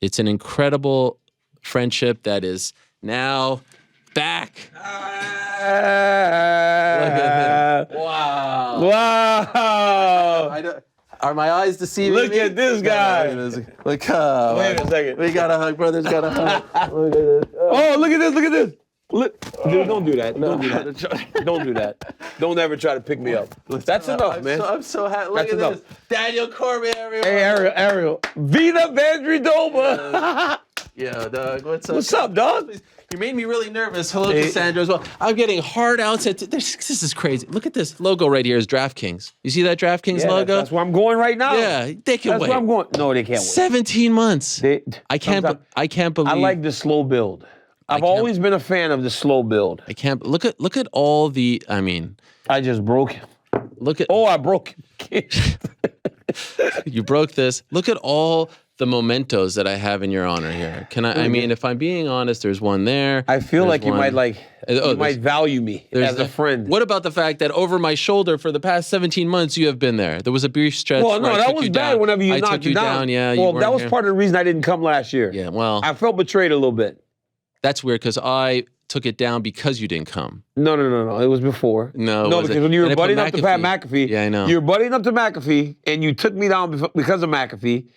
It's an incredible friendship that is now back. Look at him. Wow. Wow. Are my eyes deceiving me? Look at this guy. Look, Wait a second. We got to hug, brothers. Got to hug. Look at this. Oh, look at this. Look at this. Look, dude, don't do that. Don't do that. Don't do that. Don't ever try to pick me up. That's enough, man. I'm so happy. Look That's at enough. this. Daniel Cormier, everyone. Hey, Ariel. Vida Vandridoma. Yo, dog. What's up? What's up, dog? You made me really nervous. Hello, Cassandra, as well. I'm getting hard outs. This is crazy. Look at this logo right here is DraftKings. You see that DraftKings logo? That's where I'm going right now. Yeah, they can wait. That's where I'm going. No, they can't wait. 17 months. I can't believe. I like the slow build. I've always been a fan of the slow build. I can't. Look at all the. I mean, I just broke him. Look at. Oh, I broke him. You broke this. Look at all the mementos that I have in your honor here. Can I? I mean, if I'm being honest, there's one there. I feel like you might value me as a friend. What about the fact that over my shoulder for the past 17 months you have been there? There was a brief stretch. Well, no, that was bad. Whenever you knocked you down. Yeah. Well, that was part of the reason I didn't come last year. Yeah. Well, I felt betrayed a little bit. That's weird because I took it down because you didn't come. No. It was before. No, because when you were buddying up to Pat McAfee. Yeah, I know. You were buddying up to McAfee, and you took me down because of McAfee,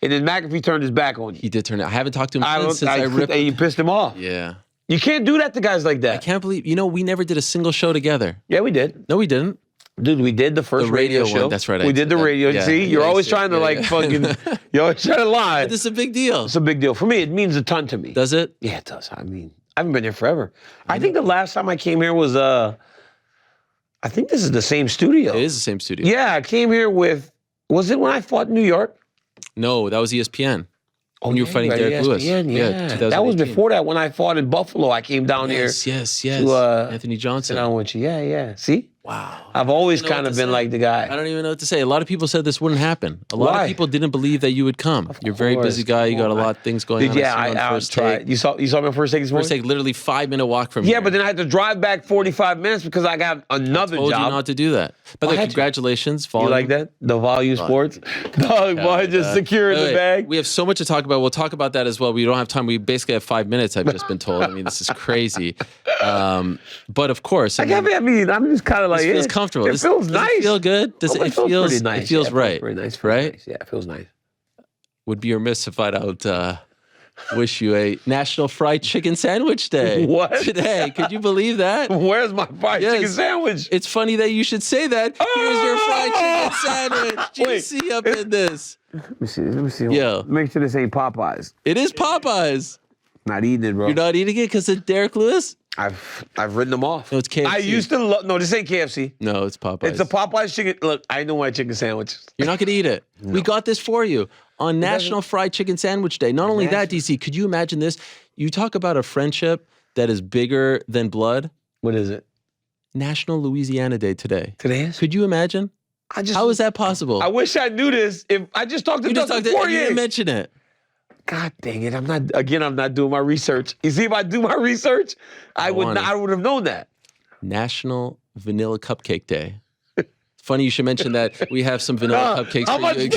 and then McAfee turned his back on you. He did turn it. I haven't talked to him since I ripped. And you pissed him off. Yeah. You can't do that to guys like that. I can't believe, we never did a single show together. Yeah, we did. No, we didn't. Dude, we did the first radio show. One. That's right. We did the radio. Yeah, See, you're always trying to fucking, you're always trying to lie. This is a big deal. It's a big deal. For me, it means a ton to me. Does it? Yeah, it does. I mean, I haven't been here forever. I think the last time I came here was, I think this is the same studio. It is the same studio. Yeah, I came here with, was it when I fought in New York? No, that was ESPN. When you were fighting Derek Lewis. Yeah. That was before that when I fought in Buffalo. I came down here. Yes. To, Anthony Johnson. Sit down with you. Yeah. See? Wow. I've always kind of been like the guy. I don't even know what to say. A lot of people said this wouldn't happen. A lot of people didn't believe that you would come. You're a very busy guy. You got a lot of things going on. Yeah, I tried. You saw my first take this morning? First take, literally 5-minute walk from here. Yeah, but then I had to drive back 45 minutes because I got another job. I told you not to do that. By the way, congratulations. You like that? The Volume Sports? Dog, boy, just secure in the bag. We have so much to talk about. We'll talk about that as well. We don't have time. We basically have 5 minutes, I've just been told. I mean, this is crazy. But of course, I'm just kind of like, it feels comfortable. It feels nice. Does it feel good? It feels pretty nice. It feels right. Pretty nice. Right? Yeah, it feels nice. Would be remiss if I don't wish you a National Fried Chicken Sandwich Day. What? Today. Could you believe that? Where's my fried chicken sandwich? It's funny that you should say that. Here's your fried chicken sandwich. GC up in this. Let me see. Yeah. Make sure this ain't Popeyes. It is Popeyes. Not eating it, bro. You're not eating it because of Derek Lewis? I've written them off. No, it's KFC. I used to love. No, this ain't KFC. No, it's Popeyes. It's a Popeyes chicken. Look, I know my chicken sandwich. You're not going to eat it. No. We got this for you on National Fried Chicken Sandwich Day. Not only that, DC, could you imagine this? You talk about a friendship that is bigger than blood. What is it? National Louisiana Day today. Today is? Could you imagine? How is that possible? I wish I knew this. If I just talked to Dustin Poirier. You didn't mention it. God dang it! I'm not doing my research. You see, if I do my research, I would have known that. National Vanilla Cupcake Day. Funny you should mention that. We have some vanilla cupcakes for you.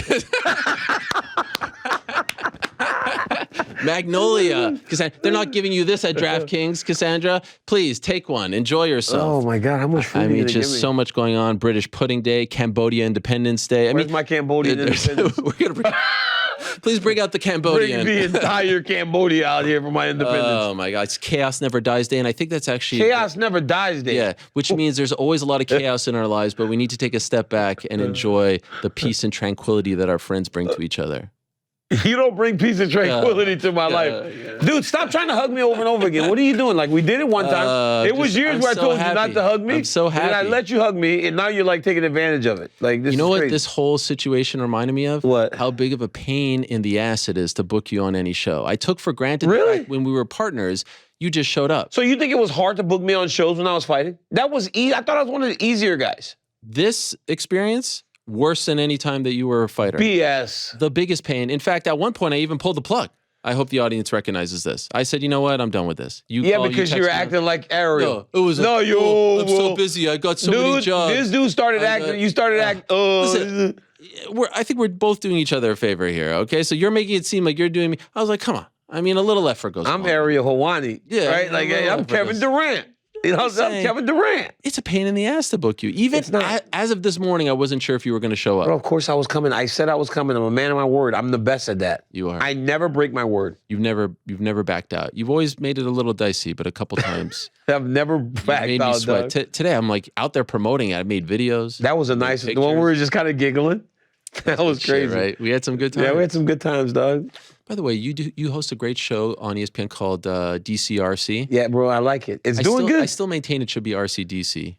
Magnolia. They're not giving you this at DraftKings, Cassandra. Please take one. Enjoy yourself. Oh my God, how much food are you gonna just give me? so much going on. British Pudding Day, Cambodia Independence Day. Where's my Cambodian independence? Please bring out the Cambodian. Bring the entire Cambodia out here for my independence. Oh my God, it's Chaos Never Dies Day, and I think that's actually Chaos Never Dies Day. Yeah, which means there's always a lot of chaos in our lives, but we need to take a step back and enjoy the peace and tranquility that our friends bring to each other. You don't bring peace and tranquility to my life. Dude, stop trying to hug me over and over again. What are you doing? Like, we did it one time. It was years where I told you not to hug me. I'm so happy. And I let you hug me, and now you're like taking advantage of it. Like, this You know is what crazy. this whole situation reminded me of? What? How big of a pain in the ass it is to book you on any show. I took for granted Really? the fact when we were partners, you just showed up. So you think it was hard to book me on shows when I was fighting? That was easy. I thought I was one of the easier guys. This experience, worse than any time that you were a fighter. BS. The biggest pain. In fact, at one point, I even pulled the plug. I hope the audience recognizes this. I said, you know what? I'm done with this. Because you were acting like Ariel. No, it was I'm so busy. I got so many jobs. This dude started acting. You started acting. Listen, I think we're both doing each other a favor here, okay? So you're making it seem like you're doing me. I was like, come on. I mean, a little effort goes I'm on. Ariel Helwani, yeah, right? Like, I'm Kevin Durant. You know, I'm Kevin Durant. It's a pain in the ass to book you. Even as of this morning, I wasn't sure if you were going to show up. Well, of course I was coming. I said I was coming. I'm a man of my word. I'm the best at that. You are. I never break my word. You've never backed out. You've always made it a little dicey, but a couple times. I've never backed made out. Me sweat. Today, I'm like out there promoting it. I made videos. That was a nice one. The one where we were just kind of giggling. That was crazy, right? We had some good times. Yeah, we had some good times, dog. By the way, you host a great show on ESPN called DCRC. Yeah, bro, I like it. It's doing good. I still maintain it should be RCDC.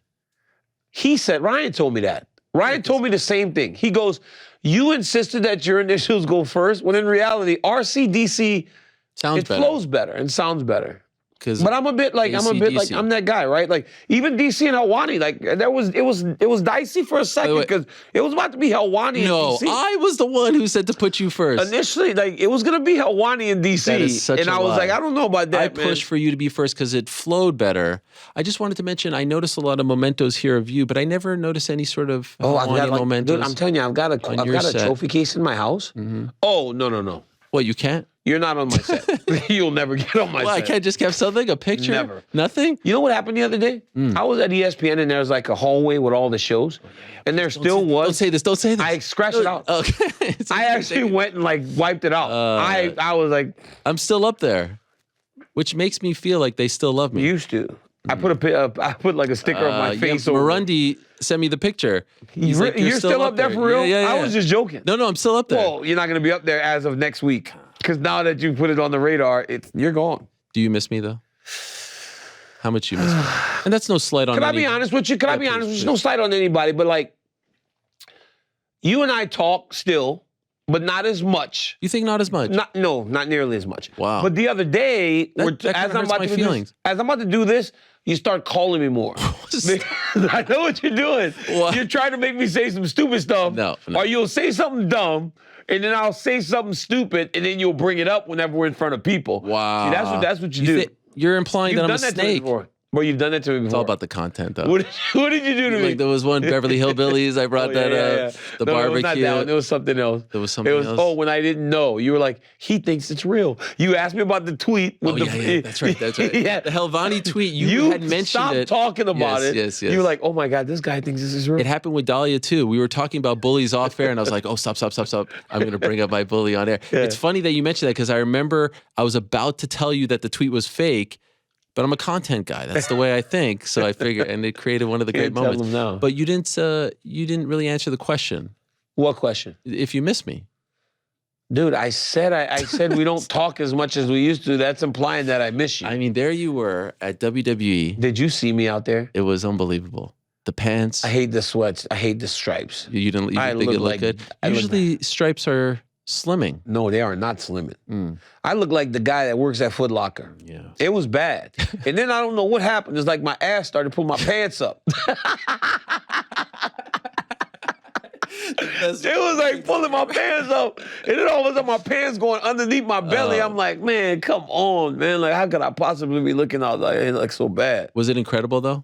He said, Ryan told me that. Ryan told me the same thing. He goes, you insisted that your initials go first, when in reality, RCDC flows better and sounds better. But I'm a bit like I'm that guy, right? Like even DC and Helwani, like it was dicey for a second because it was about to be Helwani. No, and DC. I was the one who said to put you first. Initially, like it was gonna be Helwani and DC, that is such and a I was lie. like, I don't know about that. I pushed for you to be first because it flowed better. I just wanted to mention I noticed a lot of mementos here of you, but I never noticed any sort of Helwani mementos. Dude, I'm telling you, I've got a trophy case in my house. Mm-hmm. Oh no. What, you can't? You're not on my set. You'll never get on my set. I can't just have something, a picture? Never. Nothing? You know what happened the other day? I was at ESPN and there was like a hallway with all the shows. And there still was. Don't say this. Don't say this. I scratched it out. Okay. I actually went and like wiped it out. I was like. I'm still up there, which makes me feel like they still love me. Used to. I put like a sticker of my face over. Marundi sent me the picture. He's like, you're still up there for real? Yeah. I was just joking. No, I'm still up there. Well, you're not going to be up there as of next week. Because now that you put it on the radar, you're gone. Do you miss me, though? How much you miss me? And that's no slight on anybody. Can I be honest with you? Can I be honest with you? No slight on anybody, but like, you and I talk still, but not as much. You think not as much? Not nearly as much. Wow. But the other day, as I'm about to do this, you start calling me more. I know what you're doing. What? You're trying to make me say some stupid stuff. No. Or you'll say something dumb, and then I'll say something stupid, and then you'll bring it up whenever we're in front of people. Wow. See, that's what you do. You're implying that I'm a snake. Well, you've done that to me before. It's all about the content, though. What did you do to me? Like there was one Beverly Hillbillies. I brought that up. The barbecue. It was not that one. It was something else. There was something else. Oh, when I didn't know. You were like, he thinks it's real. You asked me about the tweet. Yeah. That's right. Yeah. The Helwani tweet, you had mentioned it. Stopped talking about it. Yes. You were like, oh my God, this guy thinks this is real. It happened with Dahlia, too. We were talking about bullies off air, and I was like, oh, stop. I'm going to bring up my bully on air. Yeah. It's funny that you mentioned that because I remember I was about to tell you that the tweet was fake, but I'm a content guy. That's the way I think. So I figured, and it created one of the great moments. No. But you didn't really answer the question. What question? If you miss me. Dude, I said we don't talk as much as we used to. That's implying that I miss you. I mean, there you were at WWE. Did you see me out there? It was unbelievable. The pants. I hate the sweats. I hate the stripes. You didn't think it looked good? Usually stripes are slimming. No, they are not slimming. I look like the guy that works at Foot Locker. Yeah. It was bad. And then I don't know what happened. It's like my ass started pulling my pants up. It was like pulling my pants up. And then all of a sudden my pants going underneath my belly. I'm like, man, come on, man. Like, how could I possibly be looking out like so bad? Was it incredible, though?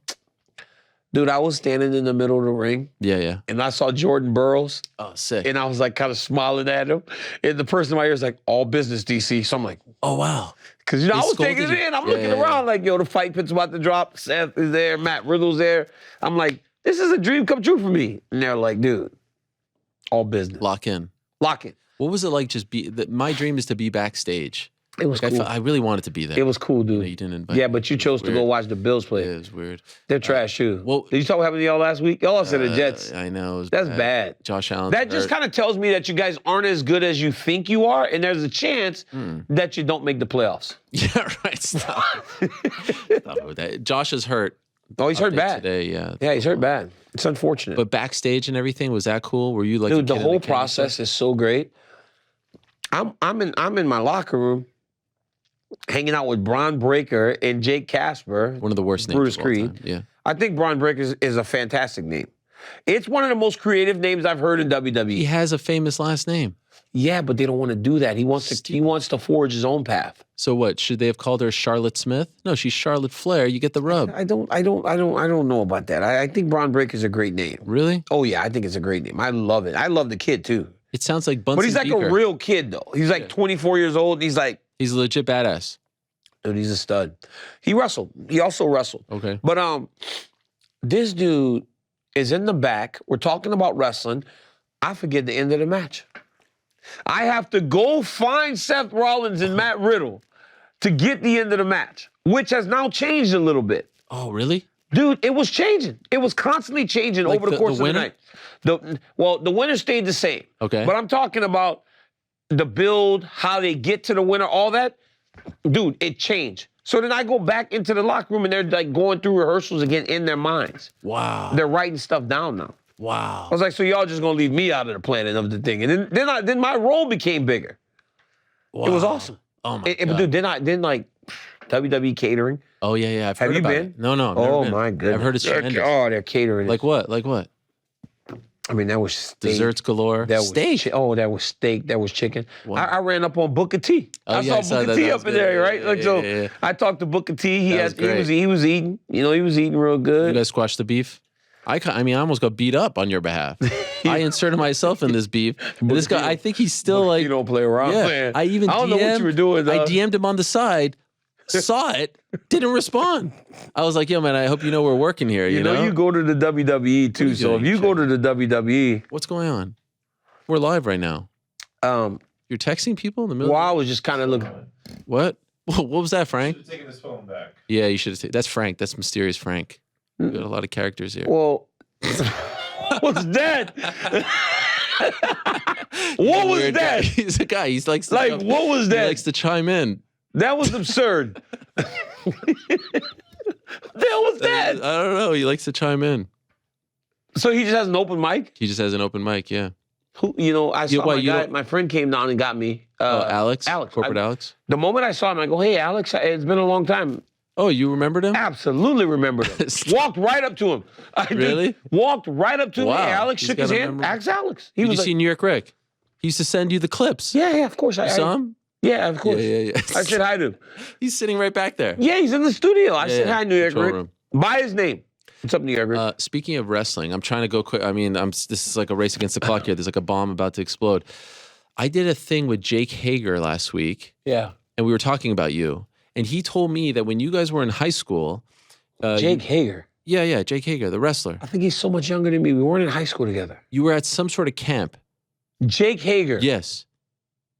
Dude, I was standing in the middle of the ring. Yeah. And I saw Jordan Burroughs. Oh, sick. And I was like kind of smiling at him. And the person in my ear is like, all business, DC. So I'm like, oh, wow. Because, I was taking it in. I'm looking around like, the fight pit's about to drop. Seth is there. Matt Riddle's there. I'm like, this is a dream come true for me. And they're like, dude, all business. Lock in. Lock in. What was it like my dream is to be backstage. It was cool. I really wanted to be there. It was cool, dude. You didn't invite me. But you chose to go watch the Bills play. Yeah, it was weird. They're trash, too. Well, did you talk what happened to y'all last week? Y'all lost to the Jets. I know. That's bad. Josh Allen. That just kind of tells me that you guys aren't as good as you think you are, and there's a chance that you don't make the playoffs. Yeah, right. Stop with that. Josh is hurt. Oh, he's hurt bad. Today, yeah. Yeah, he's hurt bad. It's unfortunate. But backstage and everything, was that cool? Were you like, dude, the whole process is so great. I'm in my locker room, hanging out with Bron Breakker and Jake Casper. One of the worst names Brutus of all Creed. time. Yeah. I think Bron Breakker is a fantastic name. It's one of the most creative names I've heard in WWE. He has a famous last name. Yeah, but they don't want to do that. He wants to forge his own path. So what? Should they have called her Charlotte Smith? No, she's Charlotte Flair. You get the rub. I don't know about that. I think Braun Breaker's a great name. Really? Oh yeah, I think it's a great name. I love it. I love the kid too. It sounds like Bunsen But he's like Beaker. a real kid though. He's like 24 years old. And he's a legit badass. Dude, he's a stud. He wrestled. He also wrestled. Okay. But this dude is in the back. We're talking about wrestling. I forget the end of the match. I have to go find Seth Rollins and Matt Riddle to get the end of the match, which has now changed a little bit. Oh, really? Dude, it was changing. It was constantly changing over the course of the night. The winner stayed the same. Okay. But I'm talking about the build, how they get to the winner, all that. Dude, it changed. So then I go back into the locker room and they're like going through rehearsals again in their minds. Wow. They're writing stuff down now. Wow. I was like, so y'all just gonna leave me out of the planning of the thing. And then my role became bigger. Wow. It was awesome. Oh my God. But dude, then like WWE catering. Oh yeah. I've heard Have you about been? it. No, I've never Oh been. my goodness. I've heard it's tremendous. They're catering. Like what? I mean, that was steak. Desserts galore. That was steak. That was steak. That was chicken. Wow. I ran up on Booker T. Oh, I saw Booker T up in there, right? Yeah. I talked to Booker T. He was eating. You know, he was eating real You good. guys squashed the beef? I mean, I almost got beat up on your behalf. I inserted myself in this beef. This guy, I think he's still like... You don't play around, yeah, man. I don't know what you were doing, I DM'd him on the side, saw it, didn't respond. I was like, yo, man, I hope you know we're working here, you know? You go to the WWE too, so if you go to the WWE... What's going on? We're live right now. You're texting people in the middle? Well, I was just kind of looking... What? What was that, Frank? You should have taken his phone back. Yeah, you should have taken... That's Frank. That's Mysterious Frank. We got a lot of characters here. Well... What's that? What was that? Guy. He's a guy. He's like, what was that? He likes to chime in. That was absurd. What the hell was that? I don't know. He likes to chime in. So he just has an open mic? He just has an open mic, yeah. I saw my friend came down and got me. Alex? Alex. Corporate Alex? The moment I saw him, I go, hey, Alex, it's been a long time. Oh, you remembered him? Absolutely remembered him. Walked right up to him. Really? Walked right up to him. Wow. Hey, Alex, He's shook got his a hand. memory. Ask Alex. Did you see New York Rick? He used to send you the clips. Yeah, of course. You saw him? Yeah, of course. Yeah. I said hi to him. He's sitting right back there. Yeah, he's in the studio. I said hi, New York Control Rick. room. By his name. What's up, New York Rick? Speaking of wrestling, I'm trying to go quick. I mean, this is like a race against the clock here. There's like a bomb about to explode. I did a thing with Jake Hager last week. Yeah. And we were talking about you. And he told me that when you guys were in high school... Jake Hager? Yeah, Jake Hager, the wrestler. I think he's so much younger than me. We weren't in high school together. You were at some sort of camp. Jake Hager? Yes.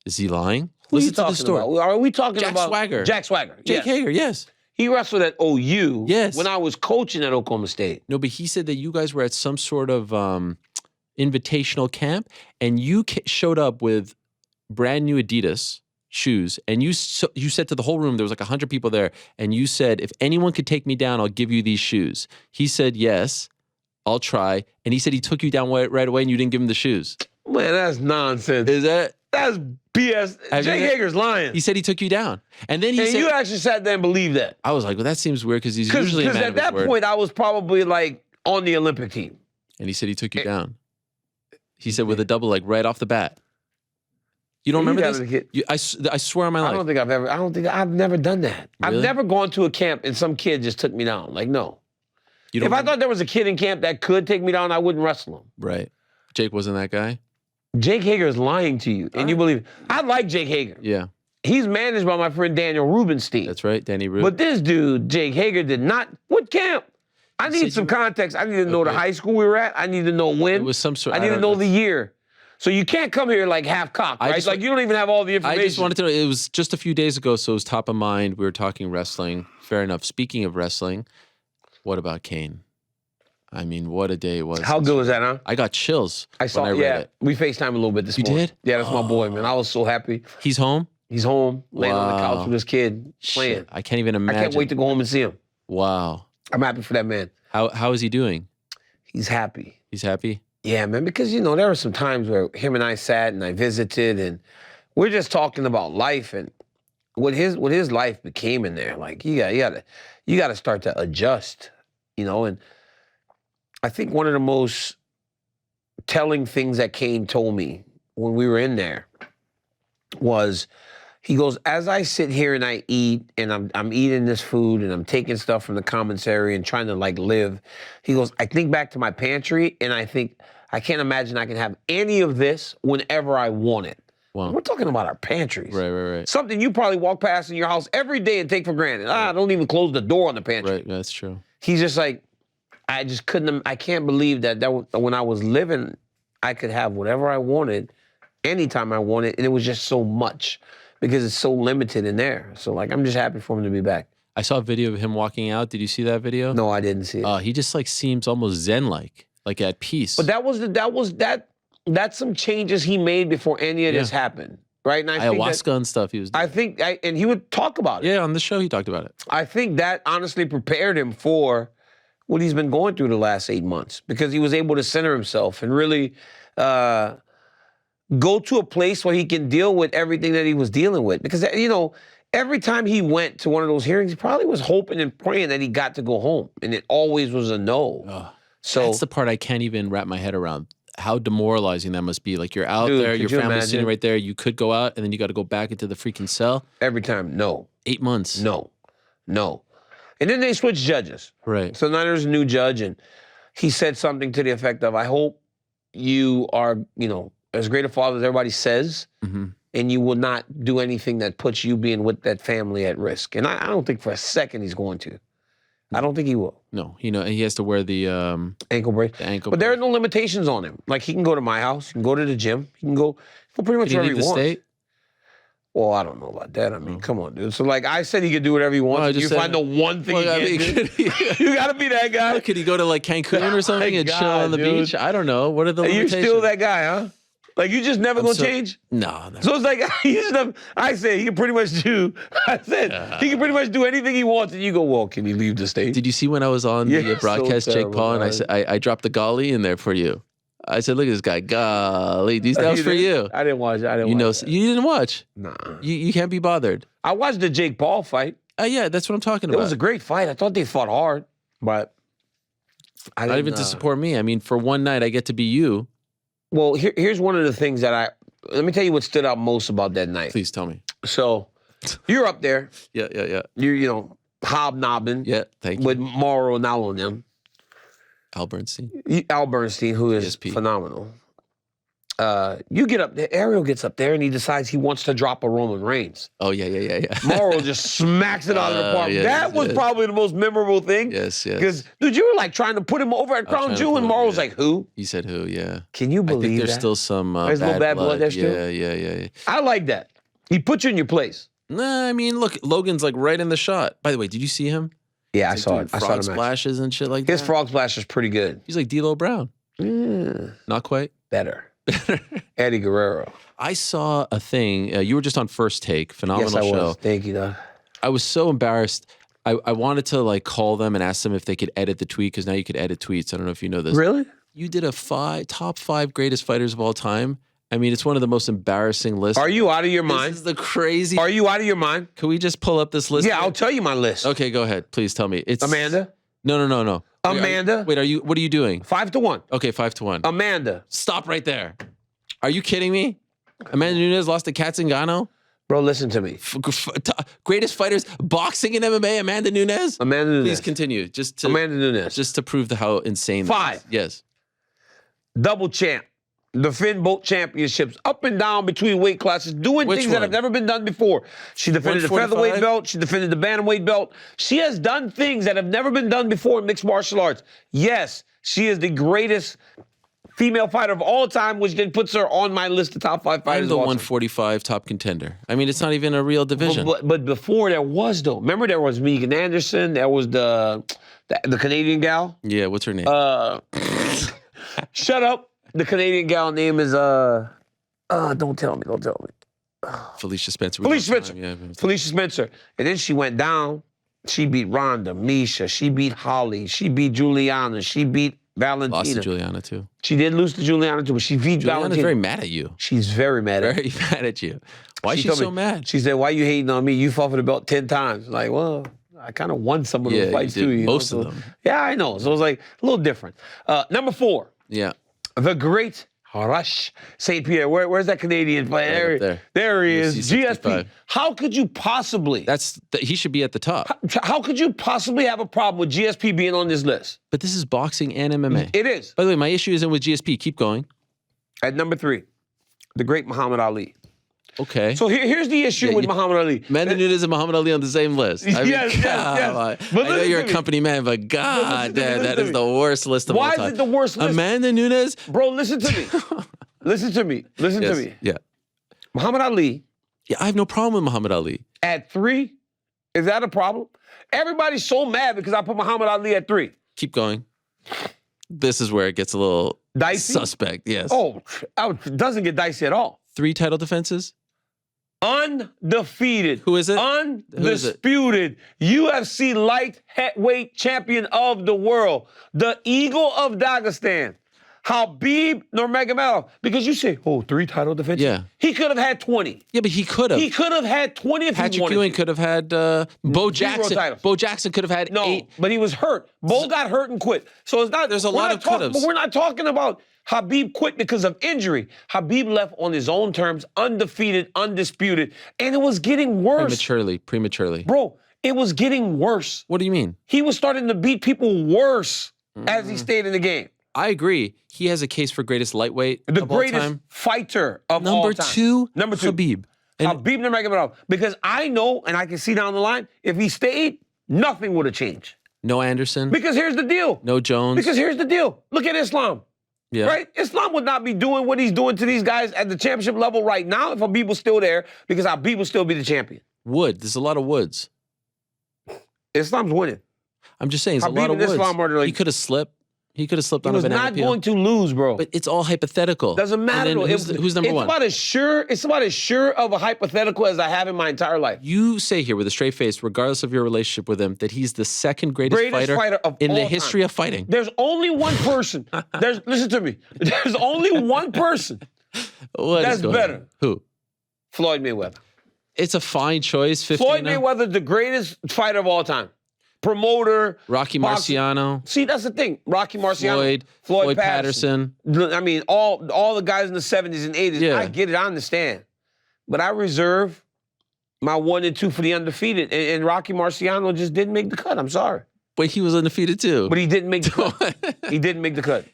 Is he lying? Who Listen are you talking to the story. about? Are we talking Jack about... Swagger. Jack Swagger. Jake Hager, yes. He wrestled at OU Yes. when I was coaching at Oklahoma State. No, but he said that you guys were at some sort of invitational camp, and you showed up with brand new Adidas shoes, and you said to the whole room, there was like 100 people there, and you said, if anyone could take me down, I'll give you these shoes. He said, yes, I'll try. And he said he took you down right away and you didn't give him the shoes. Man, that's nonsense. Is that? That's BS. Jake Hager's lying. He said he took you down. And then he said... you actually sat there and believed that. I was like, well, that seems weird because he's usually a man Because at that point, I was probably like on the Olympic team. And he said he took you down. He said with a double leg right off the bat. You don't remember this? I swear on my life. I don't think I've never done that. Really? I've never gone to a camp and some kid just took me down. Like, no. If I thought there was a kid in camp that could take me down, I wouldn't wrestle him. Right. Jake wasn't that guy? Jake Hager is lying to you, and you believe it. I like Jake Hager. Yeah. He's managed by my friend Daniel Rubenstein. That's right, Danny Rube. But this dude, Jake Hager, did not. What camp? I need some context. I need to know the high school we were at. I need to know when. It was some sort. I need to know the year. So you can't come here like half-cocked, right? Like you don't even have all the information. I just wanted to know. It was just a few days ago, so it was top of mind. We were talking wrestling. Fair enough. Speaking of wrestling, what about Cain? I mean, what a day it was. How good was that, huh? I got chills I saw, when I read it. We FaceTime a little bit this morning. You did? Yeah, that's my boy, man. I was so happy. He's home? He's home, laying on the couch with his kid, playing. Shit, I can't even imagine. I can't wait to go home and see him. Wow. I'm happy for that man. How is he doing? He's happy. He's happy? Yeah, man, because, you know, there were some times where him and I sat and I visited and we're just talking about life and what his life became in there. Like, you gotta start to adjust, you know, and I think one of the most telling things that Cain told me when we were in there was, he goes, as I sit here and I eat, and I'm eating this food, and I'm taking stuff from the commissary and trying to like live, he goes, I think back to my pantry, and I think, I can't imagine I can have any of this whenever I want it. Wow. We're talking about our pantries. Right. Something you probably walk past in your house every day and take for granted. Don't even close the door on the pantry. Right, that's true. He's just like, I just couldn't, I can't believe that when I was living, I could have whatever I wanted, anytime I wanted, and it was just so much because it's so limited in there. So like, I'm just happy for him to be back. I saw a video of him walking out. Did you see that video? No, I didn't see it. He just like seems almost zen-like at peace. But that's some changes he made before any of this happened, right? And I ayahuasca and stuff he was doing. And he would talk about it. Yeah, on the show he talked about it. I think that honestly prepared him for what he's been going through the last 8 months, because he was able to center himself and really go to a place where he can deal with everything that he was dealing with. Because, you know, every time he went to one of those hearings, he probably was hoping and praying that he got to go home. And it always was a no. So that's the part I can't even wrap my head around. How demoralizing that must be. Like, you're out there, your family's sitting right there, you could go out, and then you got to go back into the freaking cell. Every time, no. 8 months. No. And then they switched judges. Right. So now there's a new judge, and he said something to the effect of, I hope you are, you know, as great a father as everybody says, and you will not do anything that puts you being with that family at risk. And I don't think for a second he's going to. I don't think he will. No, you know, he has to wear the ankle brace. But there are no limitations on him. Like, he can go to my house, he can go to the gym, he can go pretty much wherever he wants. State? Well, I don't know about that. I mean, come on, dude. So, like, I said he could do whatever he wants. You find the one thing he can't do. You got to be that guy. Could he go to, like, Cancun or something and chill on the beach? I don't know. What are the limitations? You're still that guy, huh? Like, you just never gonna change? No. So it's like, I say he can pretty much do, he can pretty much do anything he wants, and you go, well, can he leave the state? Did you see when I was on the broadcast, Jake Paul, and I said, I dropped the golly in there for you? I said, look at this guy, golly. That was for you. I didn't watch it. You didn't watch? Nah. You can't be bothered. I watched the Jake Paul fight. Yeah, that's what I'm talking about. It was a great fight. I thought they fought hard, but not even to support me. I mean, for one night, I get to be you. Well, here's one of the things that let me tell you what stood out most about that night. Please tell me. So, you're up there. Yeah. You're, you know, hobnobbing. Yeah, thank you. With Mauro Ronaldo and them. Al Bernstein. Al Bernstein, who is phenomenal. You get up there, Ariel gets up there, and he decides he wants to drop a Roman Reigns. Oh, yeah. Mauro just smacks it out of the park. That was probably the most memorable thing. Yes. Because, dude, you were like trying to put him over at Crown Jewel, and Mauro's like, who? He said who, yeah. Can you believe I think there's that? still some there's a little bad blood there still? Yeah. I like that. He put you in your place. Nah, I mean, look, Logan's like right in the shot. By the way, did you see him? Yeah, I saw it. I saw frog splashes and shit like that. His frog splash is pretty good. He's like D'Lo Brown. Not quite. Better. Eddie Guerrero. I saw a thing. You were just on First Take. Phenomenal show. Yes, I was. Thank you, Doug. I was so embarrassed. I wanted to like call them and ask them if they could edit the tweet, because now you could edit tweets. I don't know if you know this. Really? You did a top 5 greatest fighters of all time. I mean, it's one of the most embarrassing lists. Are you out of your mind? This is the crazy. Are you out of your mind? Can we just pull up this list? Yeah, I'll tell you my list. Okay, go ahead. Please tell me. It's Amanda? No. Amanda? What are you doing? 5-1. Okay, 5-1. Amanda. Stop right there. Are you kidding me? Amanda Nunes lost to Kat Zingano? Bro, listen to me. Greatest fighters, boxing and MMA, Amanda Nunes? Amanda Nunes. Please continue. Amanda Nunes. Just to prove how insane 5. Yes. Double champ. Defend both championships, up and down between weight classes, doing things that have never been done before. She defended the featherweight belt. She defended the bantamweight belt. She has done things that have never been done before in mixed martial arts. Yes, she is the greatest female fighter of all time, which then puts her on my list of top 5 fighters. I'm the 145 top contender. I mean, it's not even a real division. But before there was, though. Remember there was Megan Anderson. There was the Canadian gal. Yeah, what's her name? Shut up. The Canadian gal name is, don't tell me. Felicia Spencer. Felicia Spencer. And then she went down. She beat Ronda, Misha. She beat Holly. She beat Juliana. She beat Valentina. Lost to Juliana, too. She did lose to Juliana, too, but she beat Valentina. Juliana's very mad at you. She's very mad at me. Very mad at you. Why is she so mad? She said, why you hating on me? You fought for the belt 10 times. Like, well, I kind of won some of those fights, too. Most of them. Yeah, I know. So it was like a little different. Number 4. Yeah. The great Rush. St. Pierre. Where's that Canadian player? Right there he is. UFC 65. GSP. How could you possibly? He should be at the top. How could you possibly have a problem with GSP being on this list? But this is boxing and MMA. It is. By the way, my issue isn't with GSP. Keep going. At number 3, the great Muhammad Ali. Okay. So here's the issue with Muhammad Ali. Amanda Nunes and Muhammad Ali on the same list. I mean, yes. I know you're a company man, but God, that is the worst list of all time. Why is it the worst list? Amanda Nunes? Bro, listen to me. Listen to me. Yeah. Muhammad Ali. Yeah, I have no problem with Muhammad Ali. At 3, is that a problem? Everybody's so mad because I put Muhammad Ali at 3. Keep going. This is where it gets a little dicey. Suspect, yes. Oh, it doesn't get dicey at all. 3 title defenses? Undefeated. Who is it? Undisputed. UFC light heavyweight champion of the world. The Eagle of Dagestan. Habib Nurmagomedov. Because you say, 3 title defenses? Yeah. He could have had 20. Yeah, but he could have. He could have had 20 if he wanted. Patrick Ewing could have had Bo Jackson. Titles. Bo Jackson could have had 8. No, but he was hurt. Bo got hurt and quit. So it's not. There's a lot of could-haves. But we're not talking about Habib quit because of injury. Habib left on his own terms, undefeated, undisputed, and it was getting worse. Prematurely. Bro, it was getting worse. What do you mean? He was starting to beat people worse as he stayed in the game. I agree. He has a case for greatest lightweight the of all greatest time. Fighter of all time. Number two, Habib. Habib Nurmagomedov. Because I know, and I can see down the line, if he stayed, nothing would have changed. No Anderson. Because here's the deal. No Jones. Because here's the deal. Look at Islam. Yeah. Right? Islam would not be doing what he's doing to these guys at the championship level right now if Habib was still there, because Habib would still be the champion. There's a lot of woods. Islam's winning. I'm just saying, there's Habib a lot of and woods. Islam are like, he could have slipped. He could have slipped he on a was banana not peel. going to lose, bro. But it's all hypothetical. Doesn't matter. And then who's number one? It's about as sure of a hypothetical as I have in my entire life. You say here with a straight face, regardless of your relationship with him, that he's the second greatest fighter of in all the history time. of fighting. There's only one person. Listen to me. There's only one person that's better. On? Who? Floyd Mayweather. It's a fine choice. Floyd Mayweather, the greatest fighter of all time. Promoter. Rocky Marciano. See, that's the thing. Rocky Marciano. Floyd Patterson. I mean, all the guys in the 70s and 80s. Yeah. I get it. I understand. But I reserve my 1 and 2 for the undefeated. And Rocky Marciano just didn't make the cut. I'm sorry. But he was undefeated too. But he didn't make the cut. He didn't make the cut.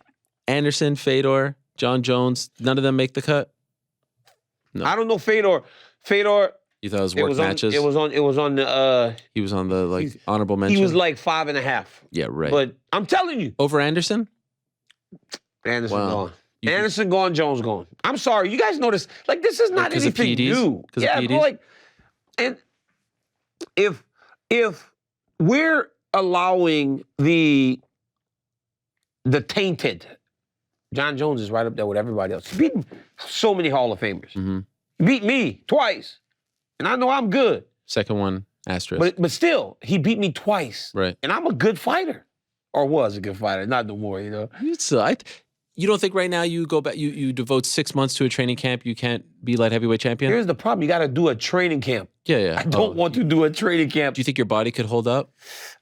Anderson, Fedor, Jon Jones, none of them make the cut? No. I don't know Fedor. You thought it was worth matches? It was on the he was on the honorable mention. He was like 5.5. Yeah, right. But I'm telling you. Over Anderson? Anderson gone. Anderson gone, Jones gone. I'm sorry. You guys notice, this is not anything new. Yeah, but and if we're allowing the tainted, Jon Jones is right up there with everybody else. He beat so many Hall of Famers. Mm-hmm. He beat me twice. And I know I'm good. Second one, asterisk. But still, he beat me twice. Right. And I'm a good fighter. Or was a good fighter. Not no more, you know. You don't think right now you go back, you devote 6 months to a training camp, you can't be light heavyweight champion? Here's the problem. You got to do a training camp. Yeah. I don't want to do a training camp. Do you think your body could hold up?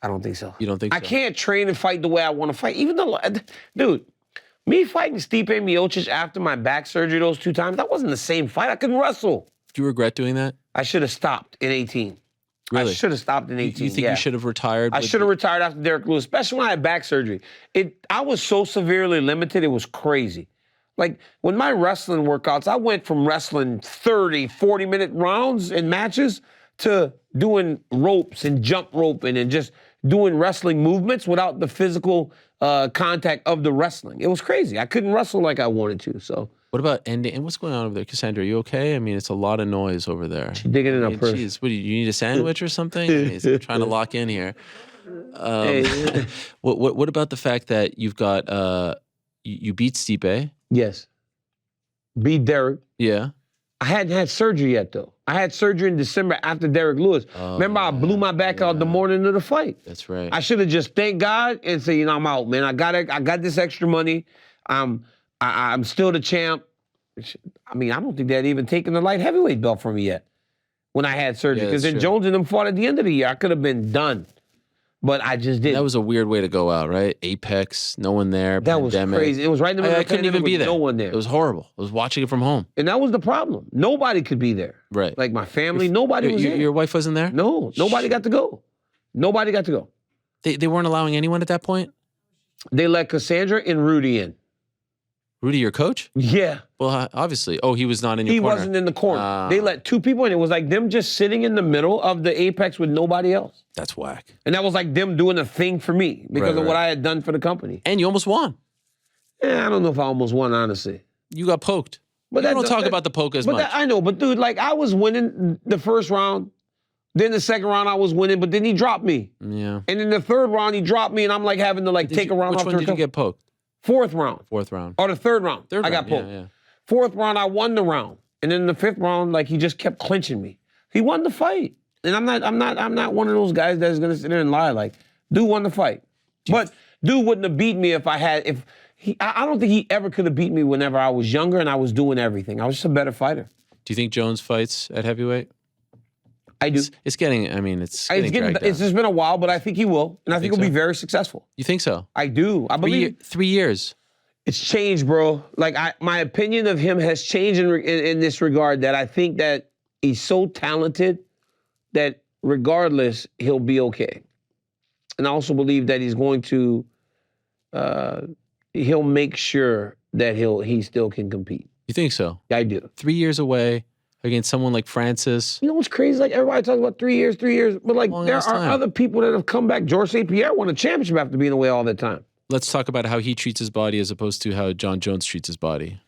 I don't think so. You don't think so? I can't train and fight the way I want to fight. Even though, dude, me fighting Stipe Miocic after my back surgery those 2 times, that wasn't the same fight. I couldn't wrestle. Do you regret doing that? I should have stopped in 18. Really? I should have stopped in 18. You think you should have retired? I should have retired after Derek Lewis, especially when I had back surgery. I was so severely limited, it was crazy. Like, when my wrestling workouts, I went from wrestling 30, 40-minute rounds in matches to doing ropes and jump roping and just doing wrestling movements without the physical contact of the wrestling. It was crazy. I couldn't wrestle like I wanted to, so. What about ending? And what's going on over there? Cassandra, are you okay? I mean, it's a lot of noise over there. She's digging in her purse. Geez, what, do you need a sandwich or something? I'm trying to lock in here. What about the fact that you've got, you beat Stipe? Yes. Beat Derek. Yeah. I hadn't had surgery yet, though. I had surgery in December after Derek Lewis. Remember, I blew my back out the morning of the fight. That's right. I should have just thanked God and said, I'm out, man. I got this extra money. I'm still the champ. I mean, I don't think they had even taken the light heavyweight belt from me yet when I had surgery. Because then Jones and them fought at the end of the year. I could have been done. But I just didn't. That was a weird way to go out, right? Apex, no one there. That pandemic. was crazy. It was right in the middle of the couldn't even be there. No one there. It was horrible. I was watching it from home. And that was the problem. Nobody could be there. Right. Like my family, nobody was there. Your wife wasn't there? No, nobody got to go. Nobody got to go. They weren't allowing anyone at that point? They let Cassandra and Rudy in. Rudy, your coach? Yeah. Well, obviously. Oh, he was not in your corner. He corner. wasn't in the corner. They let 2 people in. It was like them just sitting in the middle of the Apex with nobody else. That's whack. And that was like them doing a thing for me because of what I had done for the company. And you almost won. Yeah, I don't know if I almost won, honestly. You got poked. But you don't talk about the poke as much. I know, but dude, like I was winning the first round. Then the second round I was winning, but then he dropped me. Yeah. And then the third round he dropped me and I'm like having to like take a round off. Which one did you get poked? Fourth round. Fourth round. Or the third round. I got poked. Yeah. Fourth round, I won the round. And then the 5th round, like he just kept clinching me. He won the fight. And I'm not one of those guys that's gonna sit there and lie. Like, dude won the fight. But dude wouldn't have beat me I don't think he ever could have beat me whenever I was younger and I was doing everything. I was just a better fighter. Do you think Jones fights at heavyweight? I do. It's getting dragged down. It's just been a while, but I think he will. And I think he'll be very successful. You think so? I do. I believe. 3 years. It's changed, bro. Like my opinion of him has changed in this regard that I think that he's so talented that regardless, he'll be okay. And I also believe that he's going to, he'll make sure that he still can compete. You think so? I do. 3 years away against someone like Francis. You know what's crazy? Like everybody talks about 3 years, but like there are other people that have come back. George St. Pierre won a championship after being away all that time. Let's talk about how he treats his body as opposed to how Jon Jones treats his body.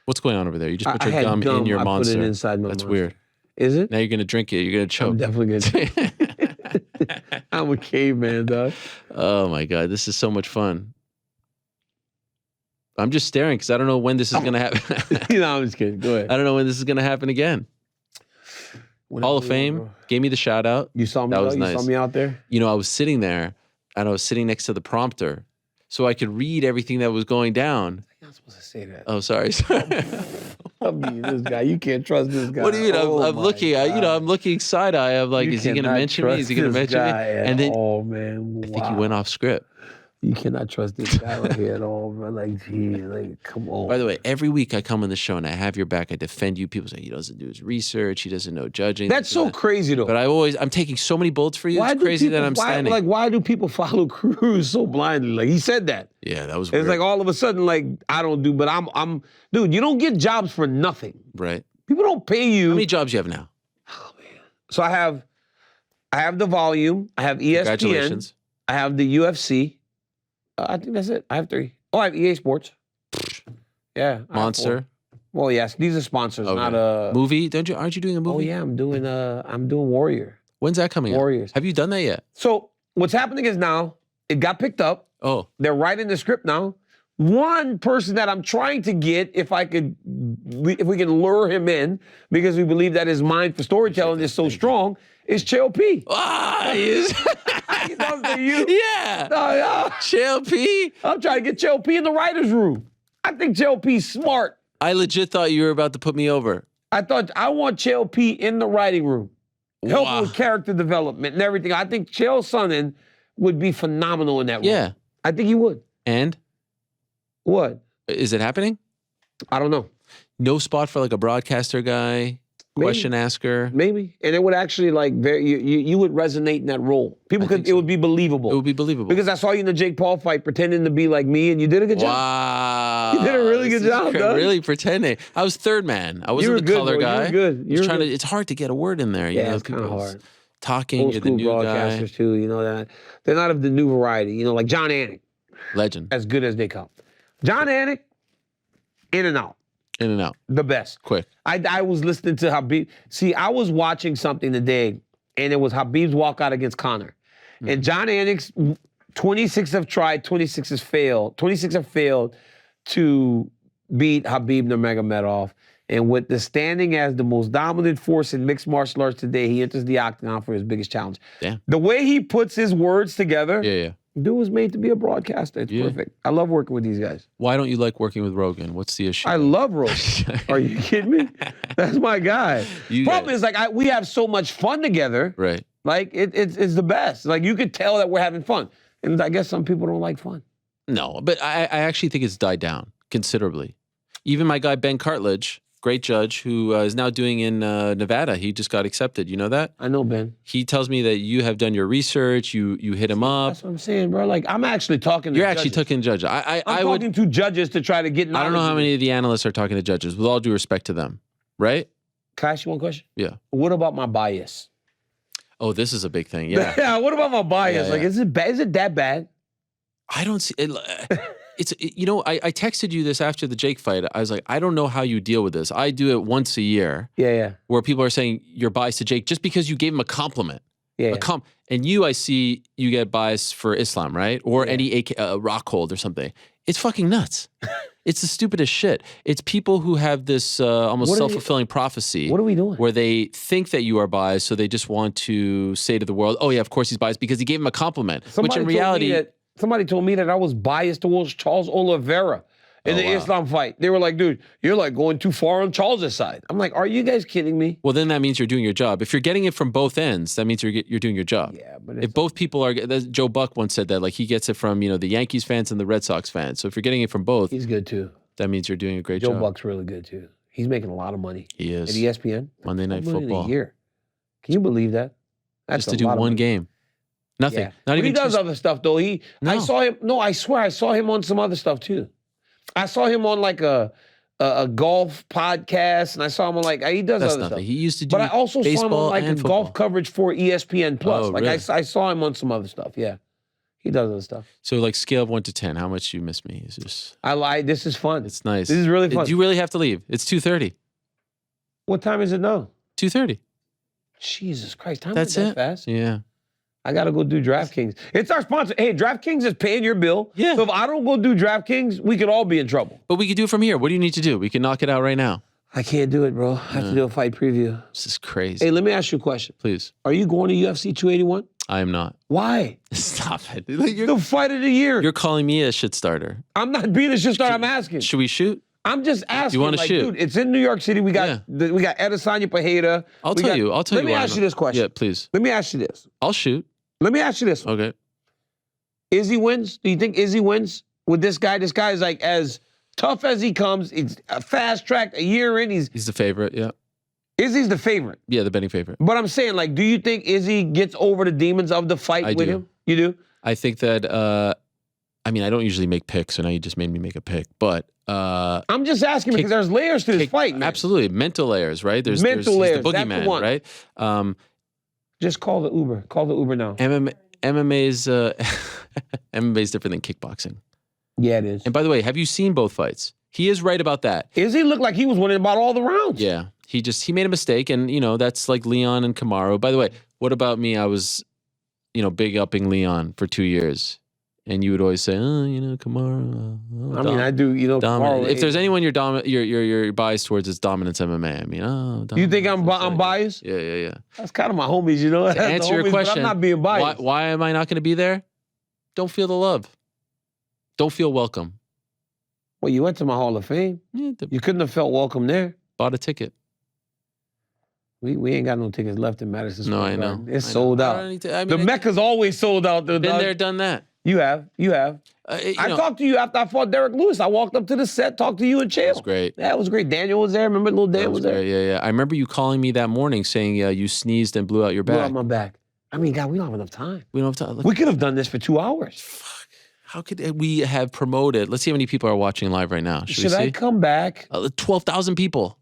What's going on over there? You just put your gum in your monster. I put it inside my That's monster. Weird. Is it? Now you're going to drink it. You're going to choke. I'm definitely going to. I'm a caveman, dog. Oh, my God. This is so much fun. I'm just staring because I don't know when this is going to happen. I'm just kidding. Go ahead. I don't know when this is going to happen again. Hall of Fame gave me the shout out. You saw me. That was nice. You saw me out there. You know, I was sitting there and I was sitting next to the prompter, so I could read everything that was going down. You're not supposed to say that. Oh, sorry. I mean, this guy. You can't trust this guy. What do you mean? I'm looking. I'm looking side eye. I'm like, is he going to mention me? Is he going to mention me? And then, oh man, wow. I think he went off script. You cannot trust this guy right here at all, bro. Like, gee, like, come on. By the way, every week I come on the show and I have your back. I defend you. People say he doesn't do his research. He doesn't know judging. That's so crazy, though. But I'm taking so many bullets for you. It's crazy that I'm standing. Like, why do people follow Cruz so blindly? Like, he said that. Yeah, that was weird. It's like all of a sudden, like, I don't do, but I'm, dude, you don't get jobs for nothing. Right. People don't pay you. How many jobs you have now? Oh, man. So I have the Volume. I have ESPN. Congratulations. I have the UFC. I think that's it. I have 3. Oh, I have EA Sports. Yeah. Monster. Well, yes, these are sponsors, not a movie. Aren't you doing a movie? Oh yeah, I'm doing Warrior. When's that coming Warriors. out? Have you done that yet? So what's happening is now it got picked up. Oh. They're writing the script now. One person that I'm trying to get, if we can lure him in, because we believe that his mind for storytelling is so strong, is Chael P. Ah, he is. He does to you. Yeah. Chael P. I'm trying to get Chael P in the writer's room. I think Chael P's smart. I legit thought you were about to put me over. I want Chael P in the writing room. Help with character development and everything. I think Chael Sonnen would be phenomenal in that role. Yeah. I think he would. And? What? Is it happening? I don't know. No spot for like a broadcaster guy? Maybe. Question asker? Maybe. And it would actually like, you would resonate in that role. It would be believable. It would be believable. Because I saw you in the Jake Paul fight pretending to be like me and you did a good job. Wow. You did a really good job, dog. Really pretending. I was third man. I wasn't the color guy. You were good. It's hard to get a word in there. Yeah, it's kind of hard. Talking, old you're school the new broadcasters guy. too, you know that. They're not of the new variety, you know, like John Anik. Legend. As good as they come. John Anik, in and out. In and out. The best. Quick. I was listening to Habib. See, I was watching something today, and it was Habib's walkout against Conor. Mm-hmm. And John Anik's 26 have tried, 26 have failed. 26 have failed to beat Habib Nurmagomedov. And with the standing as the most dominant force in mixed martial arts today, he enters the octagon for his biggest challenge. Damn. The way he puts his words together, yeah. Dude was made to be a broadcaster. It's perfect. I love working with these guys. Why don't you like working with Rogan? What's the issue? I love Rogan. Are you kidding me? That's my guy. Problem is, like, we have so much fun together. Right. Like, it's the best. Like, you could tell that we're having fun. And I guess some people don't like fun. No, but I actually think it's died down considerably. Even my guy, Ben Cartledge, great judge, who is now doing in Nevada. He just got accepted. You know that? I know, Ben. He tells me that you have done your research. You hit him up. That's what I'm saying, bro. Like, I'm actually talking to You're judges. actually talking to judges. I'm talking to judges to try to get knowledge. I don't know how many of the analysts are talking to judges, with all due respect to them, right? Can I ask you one question? Yeah. What about my bias? Oh, this is a big thing. Yeah. Yeah, what about my bias? Yeah, like, is it bad? Is it that bad? I don't see it. I texted you this after the Jake fight. I was like, I don't know how you deal with this. I do it once a year. Yeah. Where people are saying you're biased to Jake just because you gave him a compliment. Yeah. And I see you get biased for Islam, right? Or any rock hold or something. It's fucking nuts. It's the stupidest shit. It's people who have this almost self-fulfilling prophecy. What are we doing? Where they think that you are biased, so they just want to say to the world, oh yeah, of course he's biased because he gave him a compliment. Which in reality... Somebody told me that I was biased towards Charles Oliveira in the Islam fight. They were like, dude, you're like going too far on Charles' side. I'm like, are you guys kidding me? Well, then that means you're doing your job. If you're getting it from both ends, that means you're doing your job. Yeah, but if both people are, Joe Buck once said that, like he gets it from, the Yankees fans and the Red Sox fans. So if you're getting it from both, he's good too. That means you're doing a great job. Joe Buck's really good too. He's making a lot of money. He is. At ESPN. Monday Night Football. A year. Can you believe that? That's just to do one game. Nothing. Yeah. Not even. He does other stuff though. I saw him. No, I swear I saw him on some other stuff too. I saw him on like a golf podcast, and I saw him on like he does other stuff. He used to do. But I also saw him on like a football. golf coverage for ESPN Plus. Oh, like really? I saw him on some other stuff. Yeah, he does other stuff. So like scale of 1 to 10, how much you miss me? Is this? I lied. This is fun. It's nice. This is really fun. Do you really have to leave? It's 2:30. What time is it now? 2:30. Jesus Christ! Time That's went it. that fast. Yeah. I got to go do DraftKings. It's our sponsor. Hey, DraftKings is paying your bill. Yeah. So if I don't go do DraftKings, we could all be in trouble. But we could do it from here. What do you need to do? We can knock it out right now. I can't do it, bro. I have to do a fight preview. This is crazy. Hey, let me ask you a question. Please. Are you going to UFC 281? I am not. Why? Stop it. The fight of the year. You're calling me a shit starter. I'm not being a shit starter. I'm asking. Should we shoot? I'm just asking. You want to shoot? Dude, it's in New York City. We got Adesanya Pereira. I'll tell you. Let me ask you this question. Yeah, please. Let me ask you this. I'll shoot. Let me ask you this. Okay. Izzy wins? Do you think Izzy wins with this guy? This guy is like as tough as he comes. He's fast tracked a year in. He's the favorite, yeah. Izzy's the favorite. Yeah, the betting favorite. But I'm saying, like, do you think Izzy gets over the demons of the fight with him? You do? I think that, I don't usually make picks, so now you just made me make a pick. But I'm just asking because there's layers to this fight, man. Absolutely. Mental layers, right? There's layers. He's the boogeyman, right? Just call the Uber. Call the Uber now. MMA's different than kickboxing. Yeah, it is. And by the way, have you seen both fights? He is right about that. Izzy looked like he was winning about all the rounds. Yeah. He made a mistake, and, that's like Leon and Kamaru. By the way, what about me? I was, big upping Leon for 2 years. And you would always say, Kamaru. I do, Kamaru. If there's anyone you're biased towards, it's Dominance MMA. You think I'm biased? Yeah. That's kind of my homies, To answer your question, I'm not being biased. Why am I not going to be there? Don't feel the love. Don't feel welcome. Well, you went to my Hall of Fame. Yeah, you couldn't have felt welcome there. Bought a ticket. We ain't got no tickets left in Madison Square Garden. No, I know. It's sold out. The Mecca's always sold out. Been there, done that. You have. I talked to you after I fought Derek Lewis. I walked up to the set, talked to you and Chael. That was great. Yeah, it was great. Daniel was there. Remember little Dan was there? Yeah. I remember you calling me that morning saying you sneezed and blew out your back. Blew out my back. God, we don't have enough time. We don't have time. We could have done this for 2 hours. Fuck. How could we have promoted? Let's see how many people are watching live right now. Should we see? I come back? 12,000 people.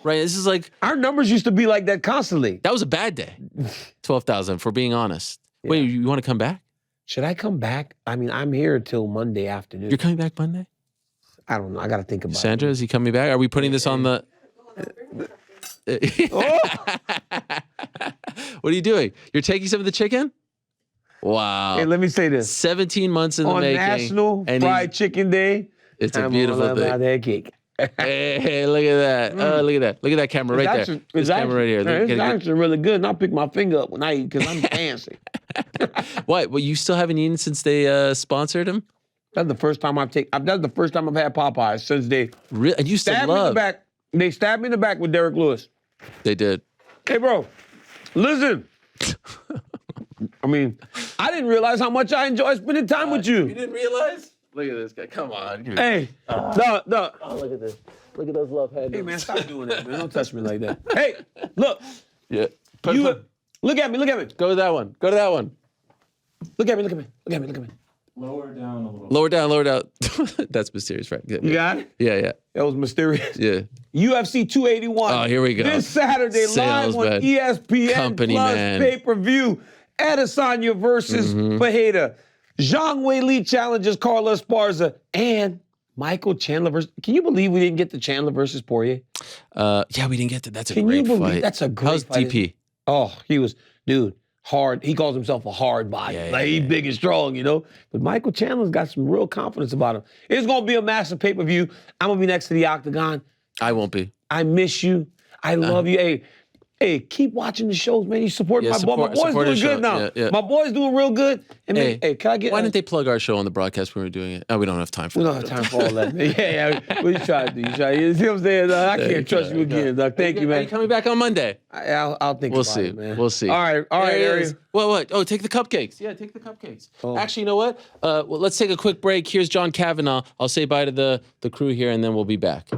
Right, this is like... Our numbers used to be like that constantly. That was a bad day. 12,000, for being honest. Yeah. Wait, you want to come back? Should I come back? I'm here till Monday afternoon. You're coming back Monday? I don't know. I got to think about Sandra, is he coming back? Are we putting this on the... What are you doing? You're taking some of the chicken? Wow. Hey, let me say this. 17 months in the making. On National Fried Chicken Day. It's a beautiful thing. That cake. Hey, look at that. Oh, look at that. Look at that camera right there. This camera right here. It's actually really good, and I'll pick my finger up when I eat because I'm fancy. What? Well, you still haven't eaten since they sponsored him? That's the first time that's the first time I've had Popeyes since they really, and you still stabbed me in the back. They stabbed me in the back with Derek Lewis. They did. Hey, bro, listen. I mean, I didn't realize how much I enjoy spending time with you. You didn't realize? Look at this guy. Come on. Hey, no. Oh, look at this. Look at those love handles. Hey, man, stop doing that, man. Don't touch me like that. Hey, look. Yeah. Look at me. Go to that one. Look at me. Lower down a little. Lower down. That's mysterious, right? Yeah, You got it? Yeah. That was mysterious. Yeah. UFC 281. Oh, here we go. This Saturday, live on Salesman. ESPN Company Plus man. pay-per-view. Adesanya versus Pereira. Zhang Weili challenges Carla Esparza. And Michael Chandler versus... Can you believe we didn't get the Chandler versus Poirier? Yeah, we didn't get to. That's a Can great you believe fight. that's a great How's fight? DP? Oh, he was... Dude, hard. He calls himself a hard body. He's big and strong, you know? But Michael Chandler's got some real confidence about him. It's going to be a massive pay-per-view. I'm going to be next to the octagon. I won't be. I miss you. I love you. Hey, keep watching the shows, man. You support my boy. My boy's doing good now. Yeah. My boy's doing real good. And man, hey, can I get... Why didn't they plug our show on the broadcast when we were doing it? Oh, we don't have time for We that. don't have time for all that. Yeah. What you try to do? You see what I'm saying? I can't trust you again, Doug. Thank you, Are man. you coming back on Monday? I'll think about it, man. We'll see. All right, Ariel. What? Oh, take the cupcakes. Yeah, take the cupcakes. Oh. Actually, you know what? Well, let's take a quick break. Here's John Kavanaugh. I'll say bye to the crew here, and then we'll be back.